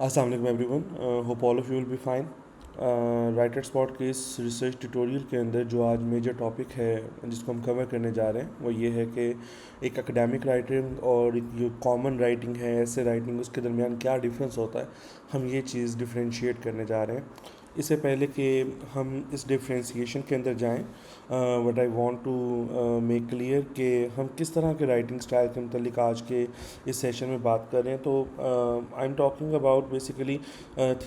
अस्सलाम वालेकुम everyone, hope all of you will be fine. Writer spot के इस रिसर्च ट्यूटोरियल के अंदर जो आज मेजर टॉपिक है जिसको हम कवर करने जा रहे हैं वो ये है कि एक एकेडमिक राइटिंग और एक जो कॉमन राइटिंग है, ऐसे राइटिंग, उसके दरमियान क्या डिफरेंस होता है। हम ये चीज़ डिफ्रेंशिएट करने जा रहे हैं। इससे पहले कि हम इस डिफ्रेंशिएशन के अंदर जाएं, what I want to make clear कि हम किस तरह के राइटिंग स्टाइल के मतलब आज के इस सेशन में बात कर रहे हैं। तो I am talking about basically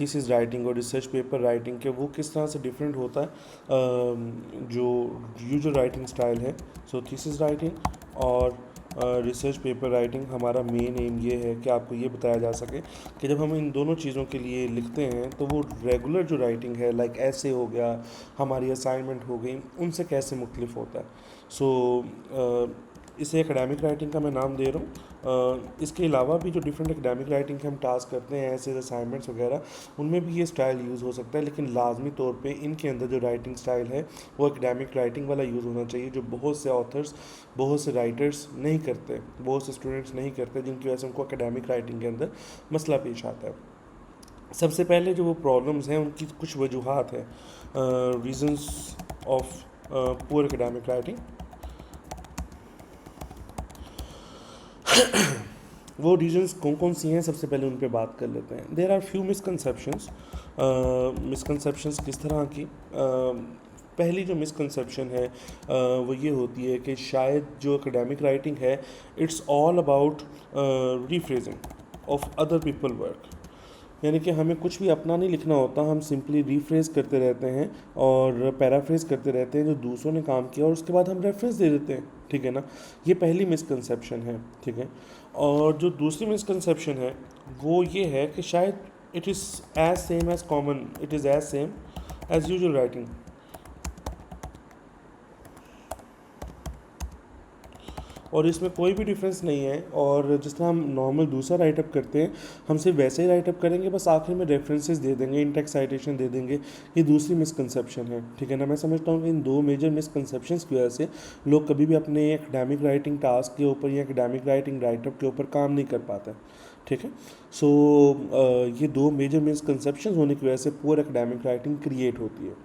thesis writing और रिसर्च पेपर राइटिंग के वो किस तरह से डिफरेंट होता है जो यूजुअल राइटिंग स्टाइल है। सो थीसिस राइटिंग और रिसर्च पेपर राइटिंग, हमारा मेन एम ये है कि आपको ये बताया जा सके कि जब हम इन दोनों चीज़ों के लिए लिखते हैं तो वो रेगुलर जो राइटिंग है, लाइक ऐसे हो गया, हमारी असाइनमेंट हो गई, उनसे कैसे मुख्तलिफ होता है। सो इसे एकेडमिक राइटिंग का मैं नाम दे रहा हूँ। इसके अलावा भी जो डिफरेंट एकेडमिक राइटिंग के हम टास्क करते हैं, ऐसे असाइनमेंट्स वगैरह, उनमें भी ये स्टाइल यूज़ हो सकता है, लेकिन लाजमी तौर पे इनके अंदर जो राइटिंग स्टाइल है वो एकेडमिक राइटिंग वाला यूज़ होना चाहिए, जो बहुत से ऑथर्स, बहुत से राइटर्स नहीं करते, बहुत से स्टूडेंट्स नहीं करते, जिनकी वजह से उनको एकेडमिक राइटिंग के अंदर मसला पेश आता है। सबसे पहले जो वो प्रॉब्लम्स हैं उनकी कुछ वजूहात हैं, reasons of poor academic writing. वो रीजंस कौन कौन सी हैं, सबसे पहले उन पे बात कर लेते हैं। There are few misconceptions. Misconceptions किस तरह की? पहली जो मिसकंसेप्शन है वो ये होती है कि शायद जो एकेडमिक राइटिंग है, it's all about rephrasing of other people work. यानी कि हमें कुछ भी अपना नहीं लिखना होता, हम सिंपली रीफ्रेज करते रहते हैं और पैराफ्रेज करते रहते हैं जो दूसरों ने काम किया, और उसके बाद हम रेफरेंस दे देते हैं। ठीक है ना? ये पहली मिसकंसेप्शन है। ठीक है। और जो दूसरी मिसकंसेप्शन है वो ये है कि शायद it is as same as common, it is as same as usual writing, और इसमें कोई भी डिफरेंस नहीं है। और जिस तरह हम नॉर्मल दूसरा राइटअप करते हैं, हम सिर्फ वैसे ही राइटअप करेंगे, बस आखिर में रेफरेंसेस दे देंगे, इंटेक्स साइटेशन दे देंगे। ये दूसरी मिसकंसेप्शन है। ठीक है ना? मैं समझता हूँ कि इन दो मेजर मिसकंसेप्शंस की वजह से लोग कभी भी अपने एकेडमिक राइटिंग टास्क के ऊपर या एकेडमिक राइटिंग राइटअप के ऊपर काम नहीं कर पाते। ठीक है। सो ये दो मेजर मिसकंसेप्शंस होने की वजह से पुअर एकेडमिक राइटिंग क्रिएट होती है।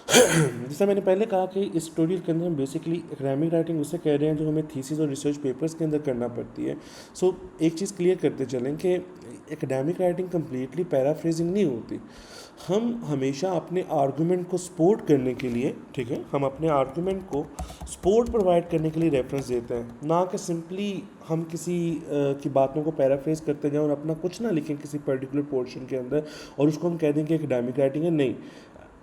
जैसा मैंने पहले कहा कि इस ट्यूटोरियल के अंदर हम बेसिकली एकेडमिक राइटिंग उसे कह रहे हैं जो हमें थीसिस और रिसर्च पेपर्स के अंदर करना पड़ती है। सो एक चीज़ क्लियर करते चलें कि एकेडमिक राइटिंग कम्प्लीटली पैराफ्रेजिंग नहीं होती। हम हमेशा अपने आर्गूमेंट को सपोर्ट करने के लिए, ठीक है, हम अपने आर्गूमेंट को सपोर्ट प्रोवाइड करने के लिए रेफरेंस देते हैं, ना कि सिंपली हम किसी की बातों को पैराफ्रेज करते जाएं और अपना कुछ ना लिखें किसी पर्टिकुलर पोर्शन के अंदर और उसको हम कह दें कि एकेडमिक राइटिंग है। नहीं,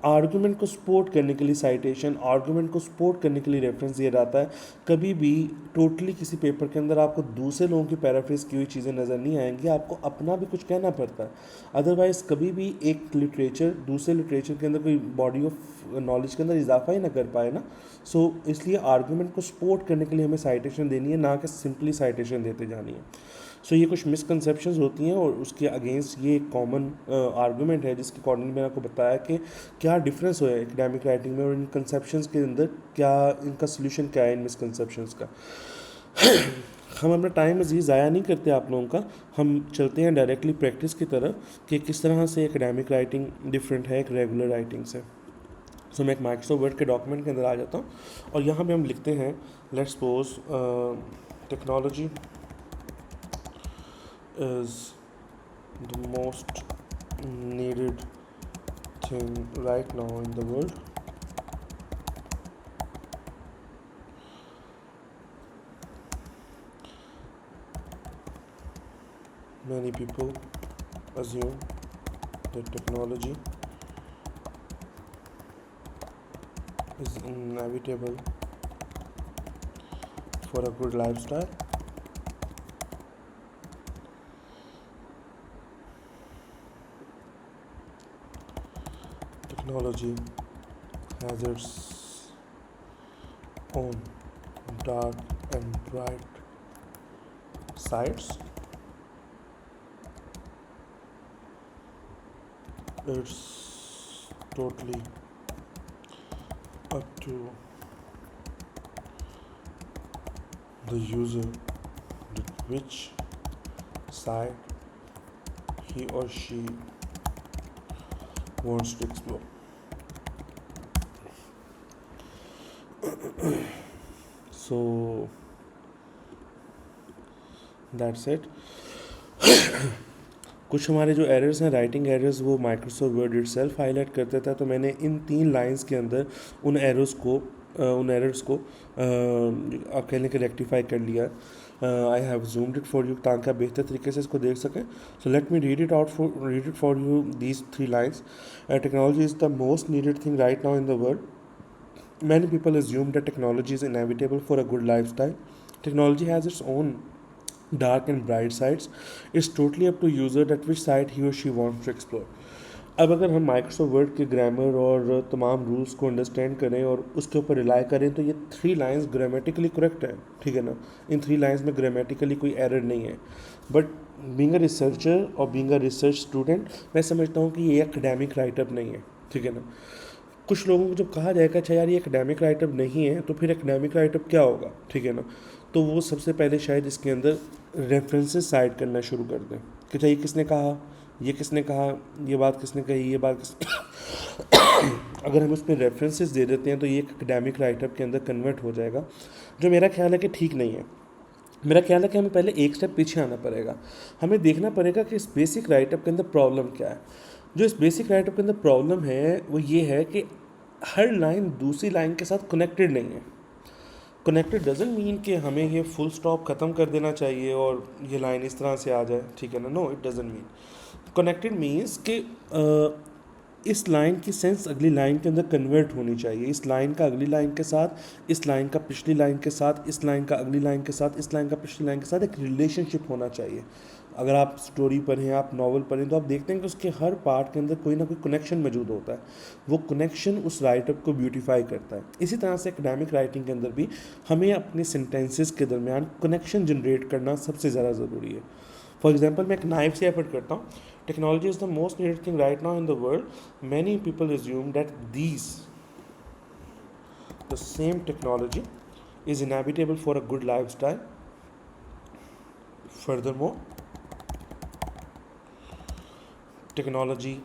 आर्गूमेंट को सपोर्ट करने के लिए साइटेशन, आर्गूमेंट को सपोर्ट करने के लिए रेफरेंस दिया जाता है। कभी भी टोटली किसी पेपर के अंदर आपको दूसरे लोगों की पैराफ्रेज की हुई चीज़ें नज़र नहीं आएंगी, आपको अपना भी कुछ कहना पड़ता है। अदरवाइज़ कभी भी एक लिटरेचर दूसरे लिटरेचर के अंदर कोई बॉडी ऑफ नॉलेज के अंदर इजाफा ही ना कर पाए ना। सो इसलिए आर्गूमेंट को सपोर्ट करने के लिए हमें साइटेशन देनी है, ना कि सिंपली साइटेशन देते जानी है। सो ये कुछ मिसकंसेप्शंस होती हैं और उसके अगेंस्ट ये एक कॉमन आर्गूमेंट है जिसके अकॉर्डिंग मैंने आपको बताया कि क्या डिफरेंस हो है एकेडमिक राइटिंग में और इन कंसेप्शंस के अंदर, क्या इनका सोल्यूशन क्या है इन मिसकंसेप्शंस का। हम अपना टाइम मज़ीद ज़ाया नहीं करते आप लोगों का, हम चलते हैं डायरेक्टली प्रैक्टिस की तरफ कि किस तरह से एकेडमिक राइटिंग डिफरेंट है एक रेगुलर राइटिंग से। सो मैं एक माइक्रोसॉफ्ट वर्ड के डॉक्यूमेंट के अंदर आ जाता हूँ और यहाँ पे हम लिखते हैं, let's suppose technology is the most needed thing right now in the world. Many people assume that technology is inevitable for a good lifestyle. Technology has its own dark and bright sides. It's totally up to the user which side he or she wants to explore. So that's it. कुछ हमारे जो errors हैं, writing errors, वो Microsoft word itself highlight कर देता है, तो मैंने इन 3 लाइंस के अंदर उन एरर्स को आप कहने के रेक्टिफाई कर लिया। I have zoomed it for you ताकि आप बेहतर तरीके से इसको देख सकें। So let me read it for you these 3 lines. Technology is the most needed thing right now in the world. Many people assume that technology is inevitable for a good lifestyle. Technology has its own dark and bright sides. It's totally up to user that which side he or she wants to explore. अब अगर हम Microsoft word के grammar और तमाम rules को understand करें और उसके ऊपर रिलाई करें तो ये 3 लाइंस ग्रामेटिकली करेक्ट है, ठीक है ना. इन 3 लाइंस में ग्रामेटिकली कोई एरर नहीं है. बट बीइंग अ रिसर्चर और बीइंग अ रिसर्च स्टूडेंट, मैं समझता हूँ कि ये एकेडमिक राइटअप नहीं है, ठीक है ना. कुछ लोगों को जब कहा जाएगा अच्छा यार ये एकेडमिक राइटअप नहीं है, तो फिर एकेडमिक राइटअप क्या होगा, ठीक है ना. तो वो सबसे पहले शायद इसके अंदर रेफरेंसेस साइड करना शुरू कर दें कि अच्छा ये किसने कहा, ये किसने कहा, ये बात किसने कही, ये बात अगर हम उस पर रेफरेंसेस दे देते हैं तो ये एकेडमिक राइटअप के अंदर कन्वर्ट हो जाएगा, जो मेरा ख्याल है कि ठीक नहीं है. मेरा ख्याल है कि हमें पहले एक स्टेप पीछे आना पड़ेगा. हमें देखना पड़ेगा कि इस बेसिक राइटअप के अंदर प्रॉब्लम क्या है. जो इस बेसिक राइटअप के अंदर प्रॉब्लम है वो ये है कि हर लाइन दूसरी लाइन के साथ कनेक्टेड नहीं है. कनेक्टेड डजंट मीन कि हमें ये फुल स्टॉप ख़त्म कर देना चाहिए और ये लाइन इस तरह से आ जाए, ठीक है ना. No, it doesn't mean. Connected means कि इस लाइन की सेंस अगली लाइन के अंदर कन्वर्ट होनी चाहिए. इस लाइन का अगली लाइन के साथ, इस लाइन का पिछली लाइन के साथ, इस लाइन का अगली लाइन के साथ, इस लाइन का पिछली लाइन के साथ एक रिलेशनशिप होना चाहिए. अगर आप स्टोरी पढ़ें, आप नावल पढ़ें, तो आप देखते हैं कि उसके हर पार्ट के अंदर कोई ना कोई कनेक्शन मौजूद होता है. वो कनेक्शन उस राइटअप को ब्यूटीफाई करता है. इसी तरह से एकेडमिक राइटिंग के अंदर भी हमें अपने सेंटेंसेस के दरमियान कनेक्शन जनरेट करना सबसे ज़्यादा ज़रूरी है. फॉर एग्जाम्पल, मैं एक नाइफ से एफर्ट करता हूँ. Technology is the most needed thing right now in the world. Many people assume that the same technology is inevitable for a good lifestyle. Furthermore, technology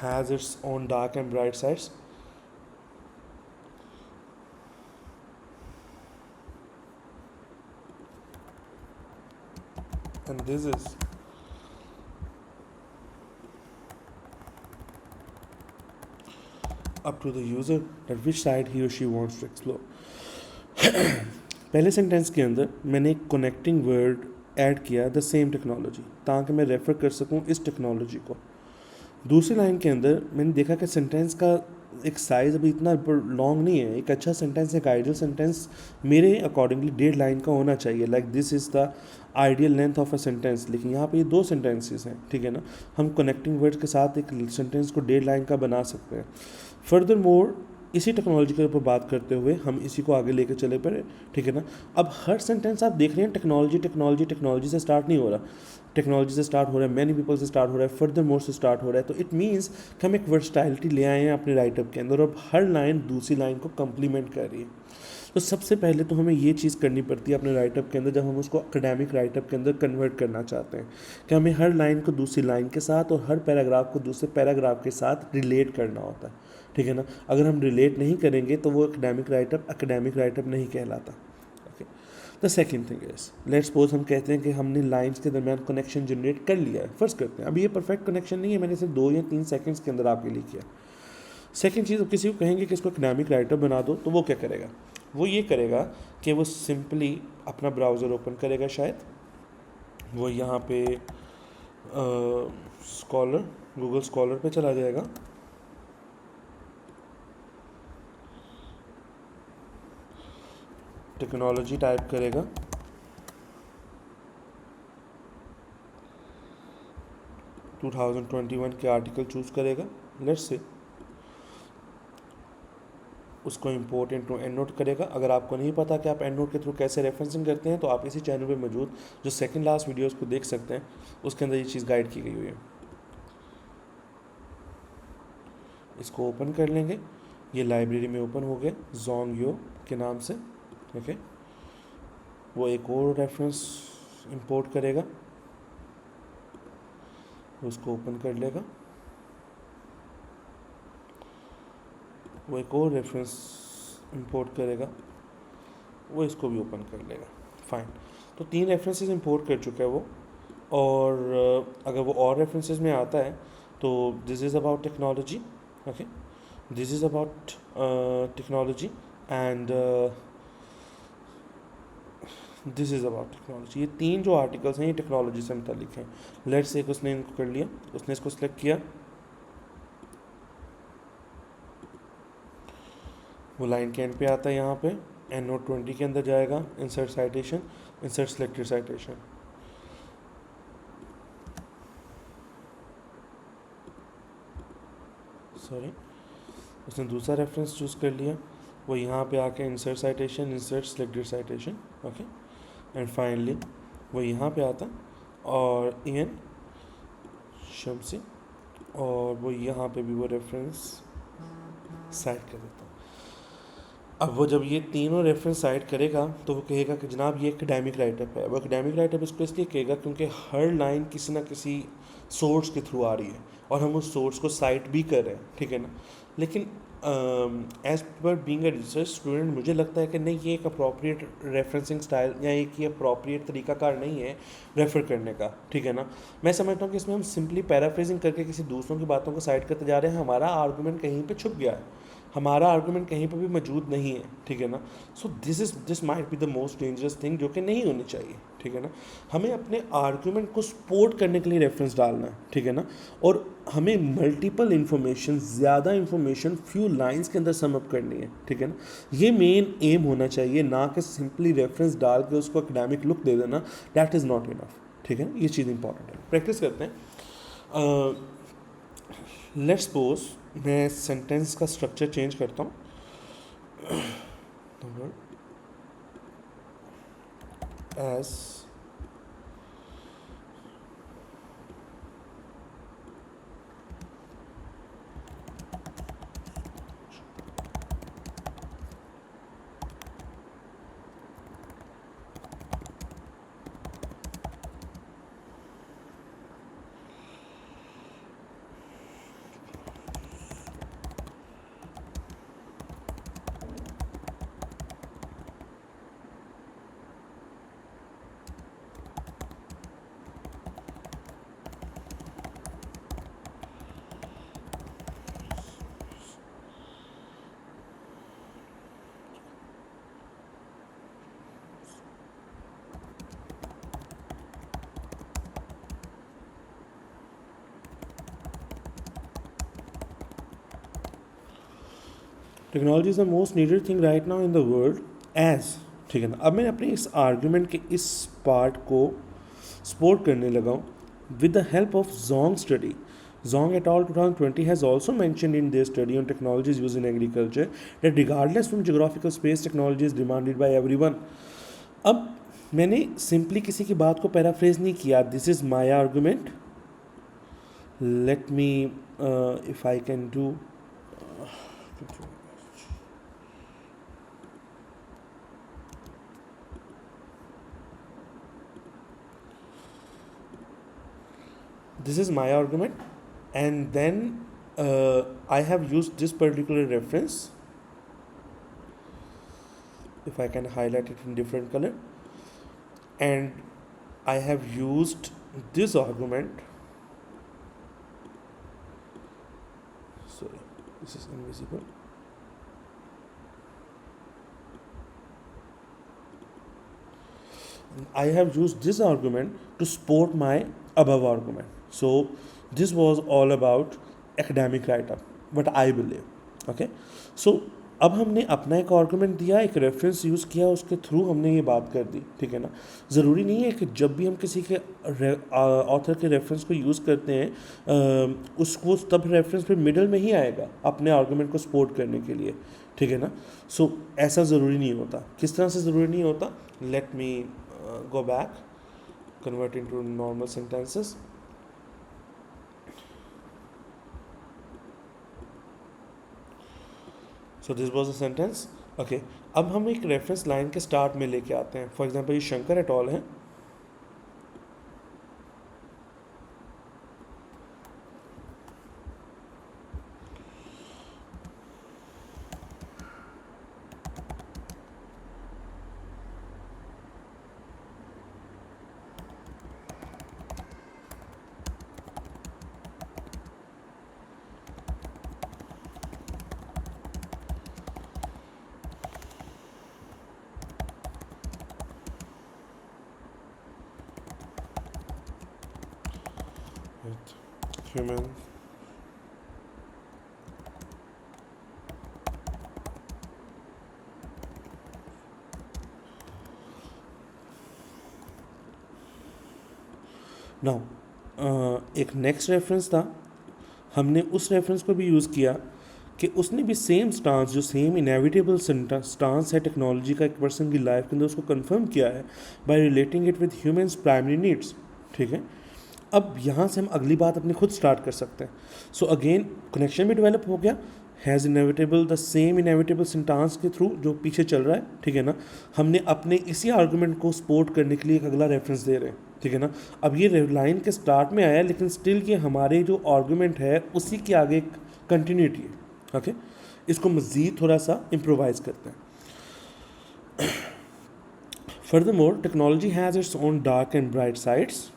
has its own dark and bright sides. And this is up to the user that which side he or she wants to explore. पहले sentence के अंदर मैंने एक connecting word add किया, the same technology, ताकि मैं refer कर सकूं इस टेक्नोलॉजी को. दूसरी लाइन के अंदर मैंने देखा कि सेंटेंस का एक साइज़ अभी इतना लॉन्ग नहीं है. एक अच्छा सेंटेंस, एक आइडियल सेंटेंस मेरे अकॉर्डिंगली 1.5 लाइन का होना चाहिए. Like this is the ideal length of a sentence. लेकिन यहाँ पे ये 2 सेंटेंसेस हैं, ठीक है ना. हम कनेक्टिंग वर्ड्स के साथ एक सेंटेंस को 1.5 लाइन का बना सकते हैं. फर्दर मोर, इसी टेक्नोलॉजी के ऊपर बात करते हुए हम इसी को आगे लेकर चले पड़े, ठीक है ना. अब हर सेंटेंस आप देख रहे हैं टेक्नोलॉजी टेक्नोलॉजी टेक्नोलॉजी से स्टार्ट नहीं हो रहा. टेक्नोलॉजी से स्टार्ट हो रहा है, मैनी पीपल से स्टार्ट हो रहा है, फर्दर मोर से स्टार्ट हो रहा है. तो इट मीन्स कि हम एक वर्सटैलिटी ले आए हैं अपने राइटअप के अंदर और हर लाइन दूसरी लाइन को कम्प्लीमेंट कर रही है. तो सबसे पहले तो हमें ये चीज़ करनी पड़ती है अपने राइटअप के अंदर, जब हम उसको एकेडमिक राइटअप के अंदर कन्वर्ट करना चाहते हैं, कि हमें हर लाइन को दूसरी लाइन के साथ और हर पैराग्राफ को दूसरे पैराग्राफ के साथ रिलेट करना होता है, ठीक है ना. अगर हम रिलेट नहीं करेंगे तो वो एकेडमिक राइटअप नहीं कहलाता. Okay. The second thing is, let's suppose हम कहते हैं कि हमने लाइन्स के दरमियान कनेक्शन जनरेट कर लिया है. फर्स्ट करते हैं, अब ये परफेक्ट कनेक्शन नहीं है, मैंने सिर्फ 2 या 3 सेकेंड्स के अंदर आपके लिए किया. सेकेंड चीज़, किसी को कहेंगे कि इसको एकेडमिक राइटअप बना दो, तो वो क्या करेगा? वो ये करेगा कि वो सिंपली अपना ब्राउज़र ओपन करेगा. शायद वो यहाँ पे स्कॉलर, गूगल स्कॉलर पे चला जाएगा. टेक्नोलॉजी टाइप करेगा, टू 2021 के आर्टिकल चूज़ करेगा. लेट्स से उसको इंपोर्ट इनटू एंड नोट करेगा. अगर आपको नहीं पता कि आप एंड नोट के थ्रू कैसे रेफरेंसिंग करते हैं, तो आप इसी चैनल पे मौजूद जो सेकंड लास्ट वीडियोस को देख सकते हैं, उसके अंदर ये चीज़ गाइड की गई हुई है. इसको ओपन कर लेंगे. ये लाइब्रेरी में ओपन हो गया जोंग के नाम से. ओके. वो एक और रेफरेंस इंपोर्ट करेगा. उसको ओपन कर लेगा, वो एक और रेफरेंस इंपोर्ट करेगा, वो इसको भी ओपन कर लेगा। फाइन, तो 3 रेफरेंसेस इंपोर्ट कर चुका है वो। और अगर वो और रेफरेंसेस में आता है तो this is about technology, okay, this is about technology and this is about technology. ये 3 जो आर्टिकल्स हैं ये टेक्नोलॉजी से मुतालिक हैं। लेट्स एक उसने इनको कर लिया, उसने इसको सिलेक्ट किया, वो लाइन के एंड पे आता है, यहाँ पे एंड नोट 20 के अंदर जाएगा, insert citation, insert selected citation. Sorry, उसने दूसरा रेफरेंस चूज़ कर लिया, वो यहाँ पे आके insert citation, insert selected citation, okay, and finally वो यहाँ पे आता और इन शम्सी, और वो यहाँ पे भी वो रेफरेंस साइड कर देता। अब वो जब ये तीनों रेफरेंस साइड करेगा तो वो कहेगा कि जनाब ये एकेडमिक राइटअप है। वो एकेडमिक राइटअप इसको इसलिए कहेगा क्योंकि हर लाइन किसी ना किसी सोर्स के थ्रू आ रही है और हम उस सोर्स को साइट भी कर रहे हैं, ठीक है ना। लेकिन as per being a research student मुझे लगता है कि नहीं, ये एक अप्रोप्रिएट रेफरेंसिंग स्टाइल या एक ये अप्रोप्रिएट तरीकाकार नहीं है रेफ़र करने का, ठीक है ना। मैं समझता हूँ कि इसमें हम सिंपली पैराफ्रेजिंग करके किसी दूसरों की बातों को साइड करते जा रहे हैं, हमारा आर्गूमेंट कहीं पे छुप गया है, हमारा आर्गूमेंट कहीं पर भी मौजूद नहीं है, ठीक है ना। सो this might be the most dangerous thing, जो कि नहीं होनी चाहिए, ठीक है ना। हमें अपने आर्गूमेंट को सपोर्ट करने के लिए रेफरेंस डालना है, ठीक है ना। और हमें मल्टीपल इन्फॉर्मेशन, ज़्यादा इन्फॉर्मेशन फ्यू लाइंस के अंदर सम अप करनी है, ठीक है ना। ये मेन एम होना चाहिए, ना कि सिंपली रेफरेंस डाल के उसको एकेडमिक लुक दे देना, दैट इज़ नॉट इनफ, ठीक है ना। ये चीज़ इंपॉर्टेंट है, प्रैक्टिस करते हैं। लेट्स सपोज मैं सेंटेंस का स्ट्रक्चर चेंज करता हूँ, as technology is the most needed thing right now in the world as, ठीक है ना। अब मैं अपने इस आर्ग्यूमेंट के इस पार्ट को सपोर्ट करने लगा हूँ with the help of Jong study. Zhong et al. 2020 has also mentioned in their study on technologies used in agriculture that regardless from geographical space, technology is demanded by everyone. अब मैंने simply किसी की बात को paraphrase नहीं किया, this is my argument, let me if I can do this is my argument, and then I have used this particular reference. If I can highlight it in different color, and I have used this argument, sorry, this is invisible. I have used this argument to support my above argument. So this was all about academic write-up, what I believe. Okay, so अब हमने अपना एक argument दिया, एक reference use किया, उसके through हमने ये बात कर दी, ठीक है ना। ज़रूरी नहीं है कि जब भी हम किसी के ऑथर के रेफरेंस को यूज़ करते हैं उसको तब रेफरेंस पे मिडल में ही आएगा अपने आर्गूमेंट को सपोर्ट करने के लिए, ठीक है ना। सो ऐसा ज़रूरी नहीं होता। किस तरह से ज़रूरी नहीं होता, let me go back, convert into normal sentences. So this was a sentence. Okay, अब हम एक रेफरेंस लाइन के स्टार्ट में लेके आते हैं। फॉर एग्जांपल ये शंकर एट ऑल है, with human नाउ। एक नेक्स्ट रेफरेंस था, हमने उस रेफरेंस को भी यूज़ किया कि उसने भी सेम स्टांस, जो सेम इनएविटेबल स्टांस है टेक्नोलॉजी का एक पर्सन की लाइफ के अंदर, उसको कंफर्म किया है by relating it with humans primary needs. ठीक है, अब यहाँ से हम अगली बात अपनी खुद स्टार्ट कर सकते हैं। सो अगेन कनेक्शन भी डेवलप हो गया, has inevitable the same inevitable sentence के थ्रू जो पीछे चल रहा है। ठीक है ना, हमने अपने इसी आर्गूमेंट को सपोर्ट करने के लिए एक अगला रेफरेंस दे रहे हैं। ठीक है ना, अब ये लाइन के स्टार्ट में आया लेकिन स्टिल ये हमारे जो आर्गूमेंट है उसी के आगे एक कंटिन्यूटी है। ओके, इसको मज़ीद थोड़ा सा इम्प्रोवाइज करते हैं। Furthermore technology has its own dark and bright sides.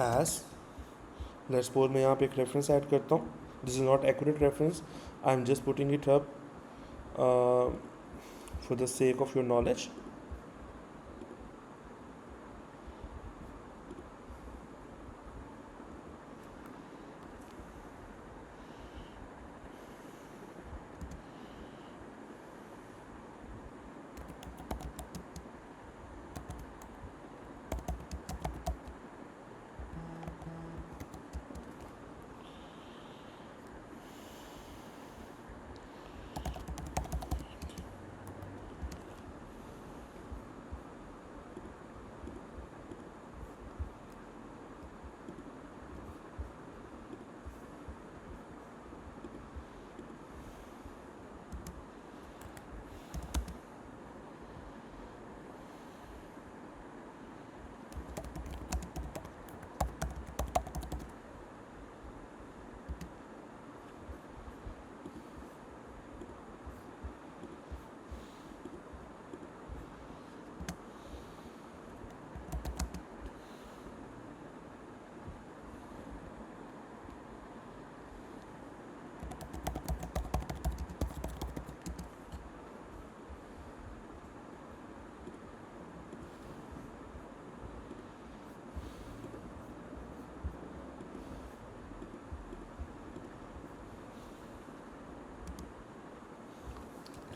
As let's suppose मैं यहाँ पे एक रेफरेंस ऐड करता हूँ, this is not accurate reference, I am just putting it up for the sake of your knowledge.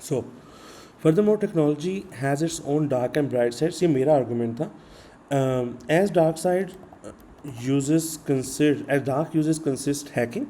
So furthermore technology has its own dark and bright sides, ये मेरा argument था। As dark side as dark uses consist hacking.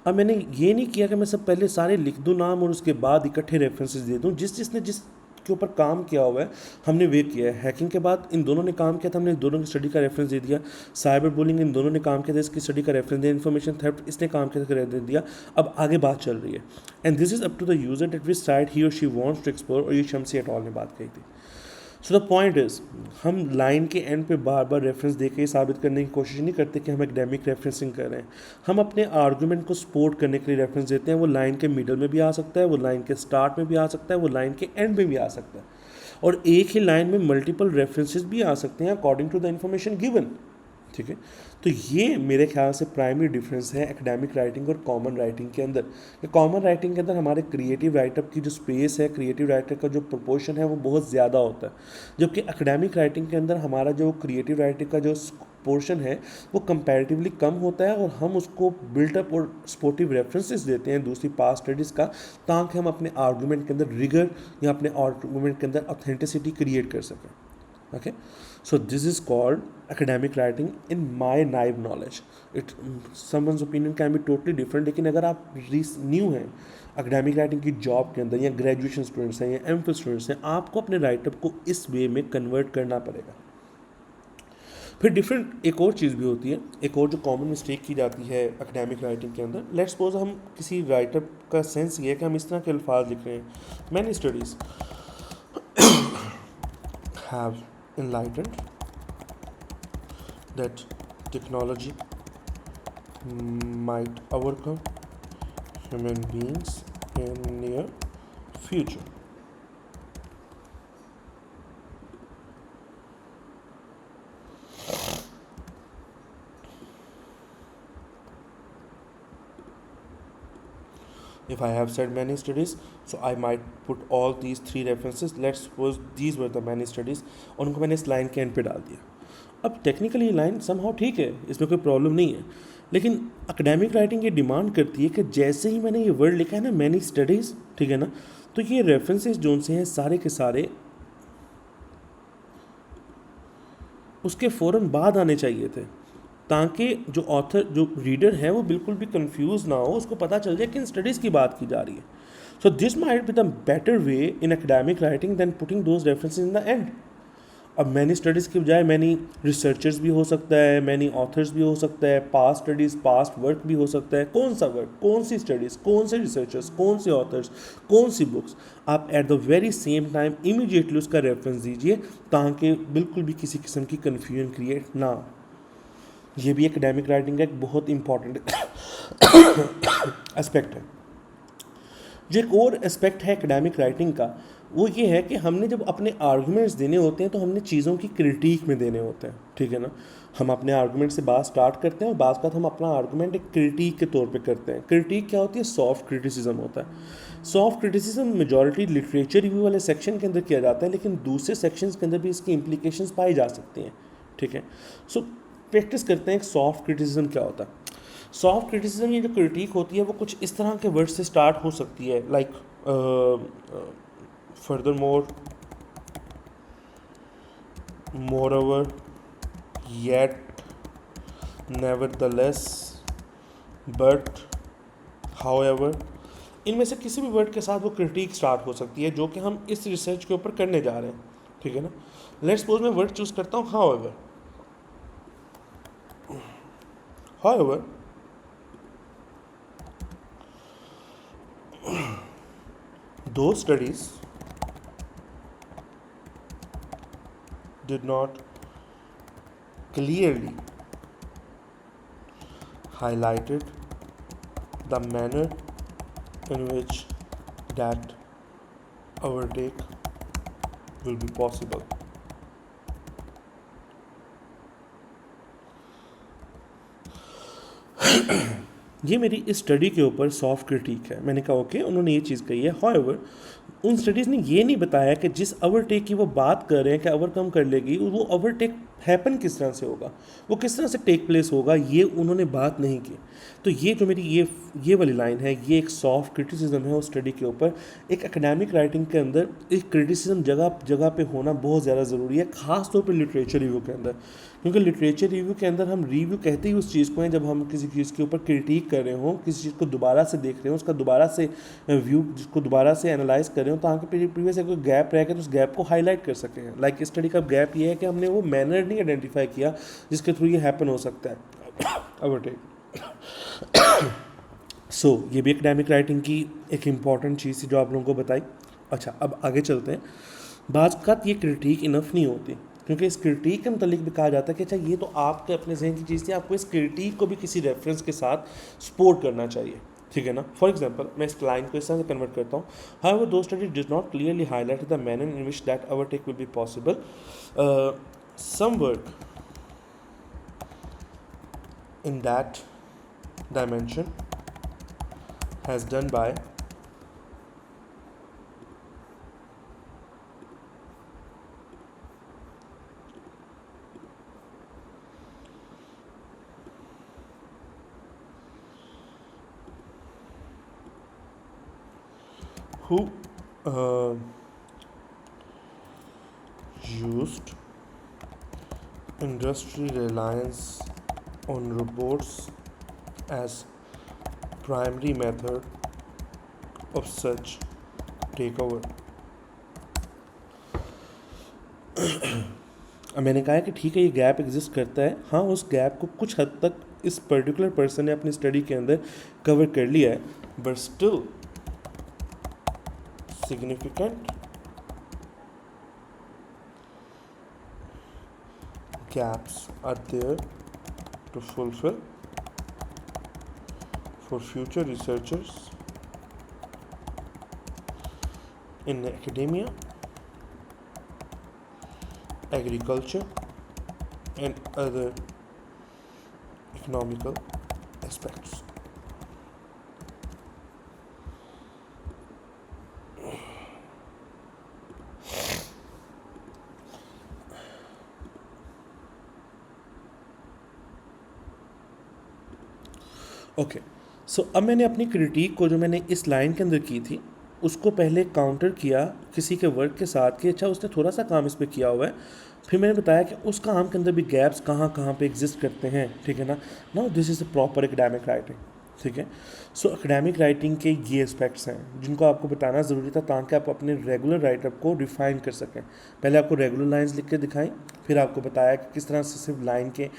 अब मैंने ये नहीं किया कि मैं सब पहले सारे लिख दूँ नाम और उसके बाद इकट्ठे रेफरेंसेस दे दूँ, जिसने जिस के ऊपर काम किया हुआ है हमने वे किया है। हैकिंग के बाद इन दोनों ने काम किया था, हमने दोनों की स्टडी का रेफरेंस दे दिया। साइबर बुलिंग इन दोनों ने काम किया था, इसकी स्टडी का रेफरेंस दिया। इन्फॉर्मेशन थेफ्ट इसने काम किया था, दे दिया। अब आगे बात चल रही है, and this is up to the user that which side ही और शी वांट्स टू एक्सप्लोर, और ये शमसी एट ऑल ने बात कही थी। सो द पॉइंट इज़, हम लाइन के एंड पे बार बार रेफरेंस दे के साबित करने की कोशिश नहीं करते कि हम एकेडमिक रेफरेंसिंग कर रहे हैं। हम अपने आर्गूमेंट को सपोर्ट करने के लिए रेफरेंस देते हैं। वो लाइन के मिडल में भी आ सकता है, वो लाइन के स्टार्ट में भी आ सकता है, वो लाइन के एंड में भी आ सकता है, और एक ही लाइन में मल्टीपल रेफरेंसेस भी आ सकते हैं according to the information given. ठीक है, तो ये मेरे ख्याल से प्राइमरी डिफरेंस है एकेडमिक राइटिंग और कॉमन राइटिंग के अंदर। कॉमन राइटिंग के अंदर हमारे क्रिएटिव राइटअप की जो स्पेस है, क्रिएटिव राइटर का जो प्रोपोर्शन है वो बहुत ज़्यादा होता है, जबकि एकेडमिक राइटिंग के अंदर हमारा जो क्रिएटिव राइटिंग का जो पोर्शन है वो कंपैरेटिवली कम होता है, और हम उसको बिल्टअप और सपोर्टिव रेफरेंसेस देते हैं दूसरी पास्ट स्टडीज़ का, ताकि हम अपने आर्गूमेंट के अंदर रिगर या अपने आर्गूमेंट के अंदर ऑथेंटिसिटी क्रिएट कर सकें। Okay, so this is called academic writing in my naive knowledge. It someone's opinion can be totally different, लेकिन अगर आप न्यू हैं academic writing की जॉब के अंदर, या ग्रेजुएशन स्टूडेंट्स हैं या एमफिल स्टूडेंट्स हैं, आपको अपने राइटअप को इस वे में कन्वर्ट करना पड़ेगा। फिर डिफरेंट एक और चीज़ भी होती है, एक और जो कॉमन मिस्टेक की जाती है एकेडमिक राइटिंग के अंदर। लेट्स सपोज हम किसी राइटअप का सेंस ये है कि हम इस तरह के अल्फाज लिख रहे हैं, many studies have enlightened that technology might overcome human beings in near future. If I have said many studies, so I might put all these three references. Let's suppose these were the many studies, और उनको मैंने इस line के and पे डाल दिया. अब technically line somehow ठीक है, इसमें कोई प्रॉब्लम नहीं है, लेकिन एकेडमिक राइटिंग ये डिमांड करती है कि जैसे ही मैंने ये वर्ड लिखा है ना, मैनी स्टडीज़, ठीक है ना, तो ये रेफरेंसेस जो से हैं सारे के सारे उसके फ़ौरन बाद आने चाहिए थे, ताकि जो ऑथर, जो रीडर है, वो बिल्कुल भी कंफ्यूज ना हो, उसको पता चल जाए किन स्टडीज़ की बात की जा रही है. So this might be the better way in academic writing then putting those references in the end. अब मैनी स्टडीज़ के बजाय मैनी रिसर्चर्स भी हो सकता है, मैनी ऑथर्स भी हो सकता है, पास्ट स्टडीज़, पास्ट वर्क भी हो सकता है. कौन सा वर्क, कौन सी स्टडीज़, कौन से रिसर्चर्स, कौन से ऑथर्स, कौन सी बुक्स, आप at the very same time immediately उसका रेफरेंस दीजिए, ताकि बिल्कुल भी किसी किस्म की कन्फ्यूजन क्रिएट ना हो. ये भी एकेडमिक राइटिंग का एक बहुत इंपॉर्टेंट एस्पेक्ट है. जो एक और एस्पेक्ट है एकेडमिक राइटिंग का, वो ये है कि हमने जब अपने आर्गूमेंट्स देने होते हैं तो हमने चीज़ों की क्रिटिक में देने होते हैं, ठीक है ना. हम अपने आर्गूमेंट से बात स्टार्ट करते हैं और बात का हम अपना आर्गूमेंट एक क्रिटिक के तौर पे करते हैं. क्रिटिक क्या होती है? सॉफ्ट क्रिटिसिज्म होता है. Soft criticism majority literature review वाले सेक्शन के अंदर किया जाता है, लेकिन दूसरे सेक्शंस के अंदर भी इसकी इम्प्लीकेशंस पाई जा सकती हैं, ठीक है. सो प्रैक्टिस करते हैं सॉफ्ट क्रिटिसिज्म क्या होता है. सॉफ्ट क्रिटिसिज्म, ये जो क्रिटिक होती है वो कुछ इस तरह के वर्ड से स्टार्ट हो सकती है, like furthermore, moreover, yet, nevertheless, but, however. इनमें से किसी भी वर्ड के साथ वो क्रिटिक स्टार्ट हो सकती है, जो कि हम इस रिसर्च के ऊपर करने जा रहे हैं, ठीक है ना. लेट्स सपोज मैं वर्ड चूज करता हूँ however. However, those studies did not clearly highlighted the manner in which that overtake will be possible. ये मेरी इस स्टडी के ऊपर सॉफ्ट क्रिटिक है. मैंने कहा ओके, उन्होंने ये चीज़ कही है. हाउएवर, उन स्टडीज़ ने ये नहीं बताया कि जिस ओवरटेक की वो बात कर रहे हैं कि ओवरकम कर लेगी, वो ओवरटेक हैपन किस तरह से होगा, वो किस तरह से टेक प्लेस होगा, ये उन्होंने बात नहीं की. तो ये जो मेरी ये वाली लाइन है, ये एक सॉफ्ट क्रिटिसिज्म है उस स्टडी के ऊपर. एक एकेडमिक राइटिंग के अंदर एक क्रिटिसिज्म जगह जगह पे होना बहुत ज़्यादा ज़रूरी है, ख़ास तौर पे लिटरेचर रिव्यू के अंदर. क्योंकि लिटरेचर रिव्यू के अंदर हम रिव्यू कहते ही उस चीज़ को हैं जब हम किसी चीज़ के ऊपर क्रिटिक कर रहे हों, किसी चीज़ को दोबारा से देख रहे हो, उसका दोबारा से व्यू, जिसको दोबारा से एनालाइज कर रहे हो, ताकि प्रीवियस कोई गैप रह गया तो उस गैप को हाईलाइट कर सकें. लाइक स्टडी का गैप ये है कि हमने वो मैनर नहीं आइडेंटिफाई किया जिसके थ्रू ये हैपन हो सकता है, ओवरटेक. सो ये भी एकेडमिक राइटिंग की एक इम्पॉर्टेंट चीज़ थी जो आप लोगों को बताई. अच्छा, अब आगे चलते हैं. बात ये क्रिटिक इनफ नहीं होती, क्योंकि इस क्रिटिक के मतलब भी कहा जाता है कि अच्छा ये तो आपके अपने जहन की चीज़ थी, आपको इस क्रिटिक को भी किसी रेफरेंस के साथ सपोर्ट करना चाहिए, ठीक है ना. फॉर एग्जाम्पल, मैं इस लाइन को इस तरह से कन्वर्ट करता हूँ. However though study did not clearly highlight the manner in which that overtake will be possible. Some work in that dimension has done by who used industry reliance on robots as primary method of such takeover. अब मैंने कहा है कि ठीक है ये gap exist करता है. हाँ, उस गैप को कुछ हद तक इस पर्टिकुलर पर्सन ने अपनी स्टडी के अंदर कवर कर लिया है, but still significant gaps are there to fulfill for future researchers in academia, agriculture, and other economical aspects. Okay, so अब मैंने अपनी क्रिटिक को जो मैंने इस लाइन के अंदर की थी उसको पहले काउंटर किया किसी के वर्क के साथ कि अच्छा उसने थोड़ा सा काम इस पे किया हुआ है, फिर मैंने बताया कि उस काम के अंदर भी गैप्स कहाँ कहाँ पे एग्जिस्ट करते हैं, ठीक है ना। Now this is a proper academic writing, ठीक है। सो एकेडमिक राइटिंग के ये एस्पेक्ट्स हैं जिनको आपको बताना ज़रूरी था ताकि आप अपने रेगुलर राइटअप को डिफाइन कर सकें। पहले आपको रेगुलर लाइंस लिख के दिखाई, फिर आपको बताया कि किस तरह से सिर्फ लाइन के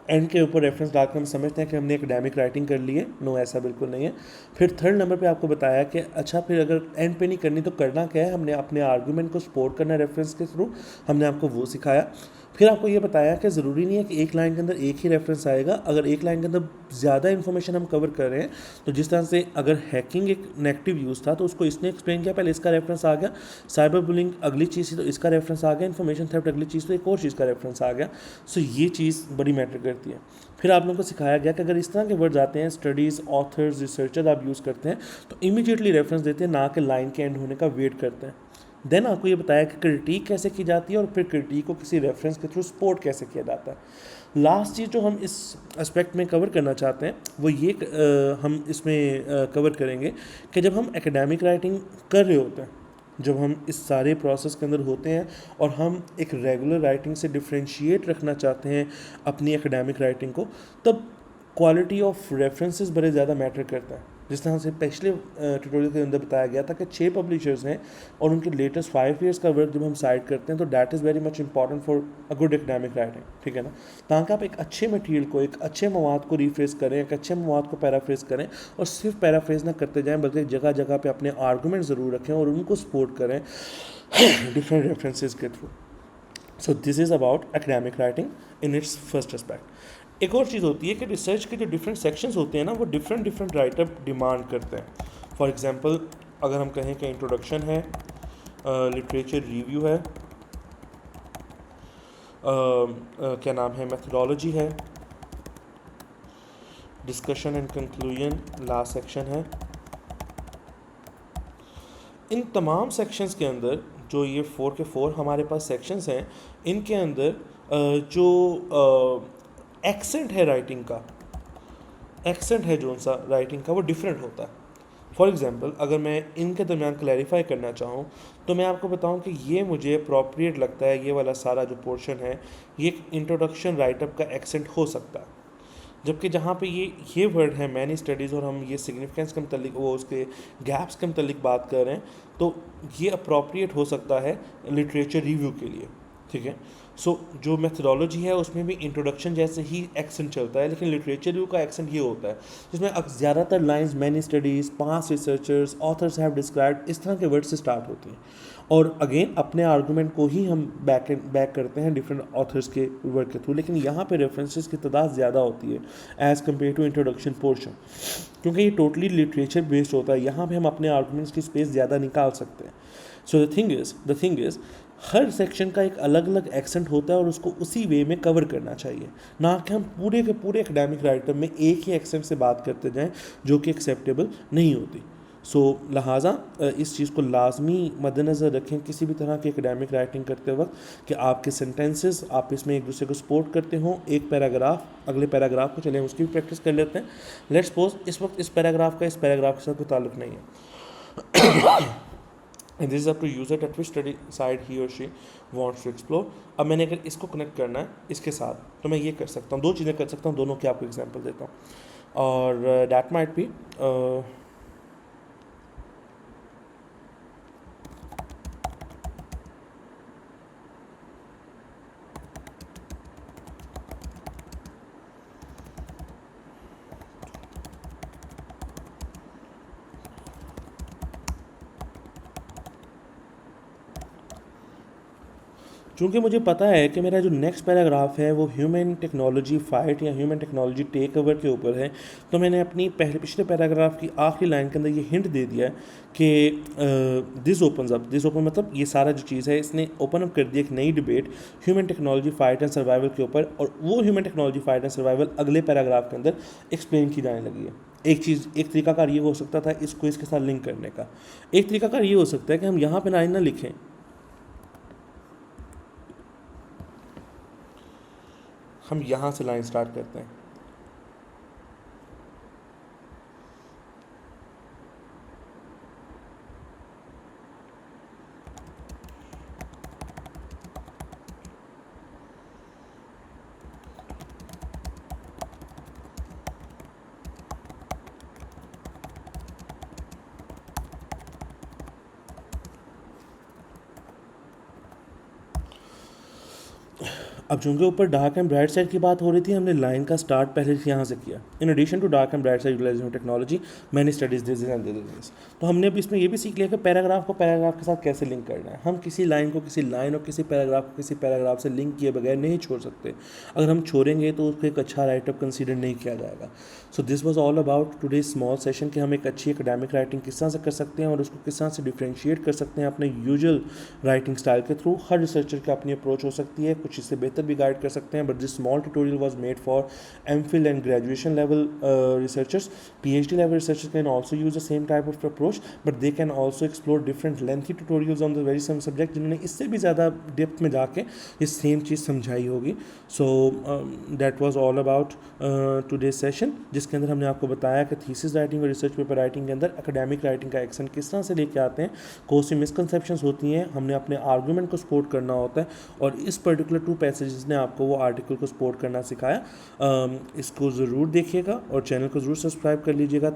एंड के ऊपर रेफरेंस डालकर हम समझते हैं कि हमने एकेडमिक राइटिंग कर ली है। नो, ऐसा बिल्कुल नहीं है। फिर थर्ड नंबर पे आपको बताया कि अच्छा फिर अगर एंड पे नहीं करनी तो करना क्या है, हमने अपने आर्गूमेंट को सपोर्ट करना है रेफरेंस के थ्रू, हमने आपको वो सिखाया। फिर आपको ये बताया कि ज़रूरी नहीं है कि एक लाइन के अंदर एक ही रेफरेंस आएगा, अगर एक लाइन के अंदर ज़्यादा इन्फॉर्मेशन हम कवर कर रहे हैं तो जिस तरह से अगर हैकिंग एक नेगेटिव यूज़ था तो उसको इसने एक्सप्लेन किया, पहले इसका रेफरेंस आ गया, साइबर बुलिंग अगली चीज़ थी तो इसका रेफरेंस आ गया, इन्फॉर्मेशन थेफ्ट अगली चीज़ तो एक और चीज़ का रेफरेंस आ गया। सो ये चीज़ बड़ी मैटर करती है। फिर आप लोगों को सिखाया गया कि अगर इस तरह के वर्ड्स आते हैं, स्टडीज़, ऑथर्स, रिसर्चर आप यूज़ करते हैं तो इमीडिएटली रेफरेंस देते हैं, ना कि लाइन के एंड होने का वेट करते हैं। देन आपको ये बताया कि क्रिटिक कैसे की जाती है और फिर क्रिटिक को किसी रेफरेंस के थ्रू सपोर्ट कैसे किया जाता है। लास्ट चीज़ जो हम इस एस्पेक्ट में कवर करना चाहते हैं वो ये हम इसमें कवर करेंगे कि जब हम एकेडमिक राइटिंग कर रहे होते हैं, जब हम इस सारे प्रोसेस के अंदर होते हैं और हम एक रेगुलर राइटिंग से डिफ्रेंशिएट रखना चाहते हैं अपनी एकेडमिक राइटिंग को, तब क्वालिटी ऑफ रेफरेंसेस बड़े ज़्यादा मैटर करता है। जिस तरह से पिछले ट्यूटोरियल के अंदर बताया गया था कि 6 पब्लिशर्स हैं और उनके लेटेस्ट 5 ईयर्स का वर्क जब हम साइड करते हैं तो that is very much important for a good academic writing, ठीक है ना। ताकि आप एक अच्छे मटेरियल को, एक अच्छे मवाद को रीफ्रेस करें, एक अच्छे मवाद को पैराफ्रेज करें और सिर्फ पैराफ्रेज ना करते जाएं बल्कि जगह जगह पे अपने आर्गूमेंट ज़रूर रखें और उनको सपोर्ट करें डिफरेंट रेफरेंसेस के through. So this is about academic writing in its first aspect. एक और चीज़ होती है कि रिसर्च के जो डिफरेंट सेक्शंस होते हैं ना वो डिफरेंट डिफरेंट राइटअप डिमांड करते हैं। फॉर एग्जांपल अगर हम कहें कि इंट्रोडक्शन है, लिटरेचर रिव्यू है, क्या नाम है, मेथडोलॉजी है, discussion and conclusion last section है। इन तमाम सेक्शंस के अंदर जो ये 4 के 4 हमारे पास सेक्शंस हैं, इनके अंदर जो एक्सेंट है राइटिंग का, एक्सेंट है जो सा राइटिंग का वो डिफरेंट होता है। फॉर एग्ज़ाम्पल अगर मैं इनके दरमियान क्लैरिफाई करना चाहूँ तो मैं आपको बताऊँ कि ये मुझे अप्रोप्रिएट लगता है, ये वाला सारा जो पोर्शन है ये एक इंट्रोडक्शन राइटअप का एक्सेंट हो सकता है। जबकि जहाँ पे ये वर्ड है मैनी स्टडीज़ और हम ये सिग्निफिकेंस के मतलब वो उसके गैप्स के मतलब बात कर रहे हैं तो ये अप्रोप्रिएट हो सकता है लिटरेचर रिव्यू के लिए, ठीक है। सो जो मेथडोलॉजी है उसमें भी इंट्रोडक्शन जैसे ही एक्सेंट चलता है, लेकिन लिटरेचर रिव्यू का एक्सेंट ये होता है जिसमें ज़्यादातर lines many studies, past researchers, authors have described, इस तरह के वर्ड से स्टार्ट होती हैं। और अगेन अपने आर्गूमेंट को ही हम बैक करते हैं डिफरेंट ऑथर्स के वर्क के थ्रू, लेकिन यहाँ पे रेफरेंसेस की तादाद ज़्यादा होती है as compare to introduction portion, क्योंकि ये टोटली लिटरेचर बेस्ड होता है। यहाँ पे हम अपने आर्गूमेंट्स की स्पेस ज़्यादा निकाल सकते हैं। So the thing is her section का एक अलग अलग एक्सेंट होता है और उसको उसी वे में कवर करना चाहिए, ना कि हम पूरे के पूरे एकेडमिक राइटर में एक ही एक्सेंट से बात करते जाएं जो कि एक्सेप्टेबल नहीं होती। सो लिहाजा इस चीज़ को लाजमी मद्देनज़र रखें किसी भी तरह की एकेडमिक राइटिंग करते वक्त कि आपके सेंटेंसेस आप इसमें एक दूसरे को सपोर्ट करते हों। एक पैराग्राफ अगले पैराग्राफ को चलें उसकी भी प्रैक्टिस कर लेते हैं। लेट्स सपोज इस वक्त इस पैराग्राफ का इस पैराग्राफ के साथ कोई ताल्लुक नहीं है and this is up to user at which study side ही और शी वांट्स टू एक्सप्लोर। अब मैंने अगर इसको कनेक्ट करना है इसके साथ तो मैं ये कर सकता हूँ, दो चीज़ें कर सकता हूँ, दोनों की आपको एग्जांपल देता हूँ और दैट माइट बी चूँकि मुझे पता है कि मेरा जो नेक्स्ट पैराग्राफ है वो ह्यूमन टेक्नोलॉजी फाइट या ह्यूमन टेक्नोलॉजी टेक ओवर के ऊपर है, तो मैंने अपनी पिछले पैराग्राफ की आखिरी लाइन के अंदर ये हिंट दे दिया है कि दिस ओपन मतलब ये सारा जो चीज़ है इसने ओपन अप कर दिया एक नई debate human technology fight and survival के ऊपर, और वो human technology fight and survival अगले पैराग्राफ के अंदर एक्सप्लेन की जाने लगी है। एक तरीकाकार ये हो सकता था इसको इसके साथ लिंक करने का। एक तरीकाकार ये हो सकता है कि हम यहाँ पर लाइन ना लिखें, हम यहाँ से लाइन स्टार्ट करते हैं अब चूंकि ऊपर डार्क एंड ब्राइट साइड की बात हो रही थी, हमने लाइन का स्टार्ट पहले से यहाँ से किया। In addition to dark and bright side utilization technology many studies this and this. तो हमने अब इसमें ये भी सीख लिया कि पैराग्राफ को पैराग्राफ के साथ कैसे लिंक करना है। हम किसी लाइन को किसी लाइन और किसी पैराग्राफ को किसी पैराग्राफ से लिंक किए बगैर नहीं छोड़ सकते। अगर हम छोड़ेंगे तो उसको एक अच्छा राइटअप कंसीडर नहीं किया जाएगा। So this was all about today small session कि हम एक अच्छी एकेडमिक राइटिंग किस तरह से कर सकते हैं और उसको किस तरह से डिफ्रेंशिएट कर सकते हैं अपने यूजुअल राइटिंग स्टाइल के थ्रू। हर रिसर्चर की अपनी अप्रोच हो सकती है, कुछ इससे बेहतर भी गाइड कर सकते हैं, but this small tutorial was made for MPhil and graduation level researchers. PhD level researchers can also use the same type of approach, but they can also explore different lengthy tutorials on the very same subject जिन्होंने इससे भी ज़्यादा depth में जाके ये same चीज़ समझाई होगी। So that was all about today session, जिसके अंदर हमने आपको बताया कि थीसिस राइटिंग और रिसर्च पेपर राइटिंग के अंदर एकेडमिक राइटिंग का एक्शन किस तरह से लेके आते हैं, कौन सी मिसकंसेप्शंस होती हैं, हमने अपने आर्गूमेंट को सपोर्ट करना होता है, और इस पर्टिकुलर 2 पैसेजेस ने आपको वो आर्टिकल को सपोर्ट करना सिखाया। इसको ज़रूर देखिएगा और चैनल को ज़रूर सब्सक्राइब कर लीजिएगा।